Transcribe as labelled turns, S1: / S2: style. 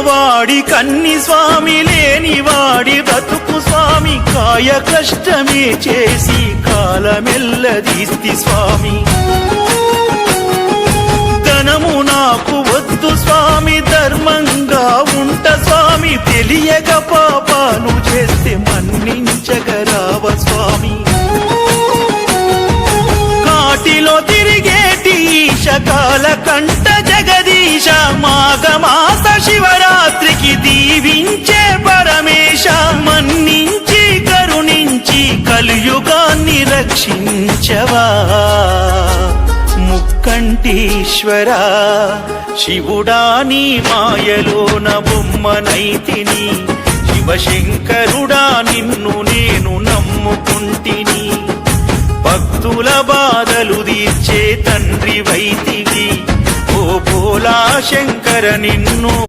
S1: ఉన్నవాడి కన్ని స్వామి, లేని వాడి బ్రతుకు స్వామి, కాయ కష్టమే చేసి కాలమెల్లదీస్తి స్వామి. ధనము నాకు వద్దు స్వామి, ధర్మంగా ఉంట స్వామి, తెలియక పాపాలు చేస్తే మన్నించగరావ స్వామి. కాటిలో తిరిగేటి ఈశకాల కంట జగదీశ, మాఘమాస శివరాత్రికి దీవించే పరమేశ, మన్నించి కరుణించి కలియుగాన్ని రక్షించవా. ముక్కంటీశ్వరా శివుడా, నీ మాయలోన బొమ్మనైతిని, శివశంకరుడా నిన్ను నేను నమ్ముకుంటిని. భక్తుల బాధలు తీర్చే తండ్రి వైతివి, ఓ భోలా శంకర నిన్ను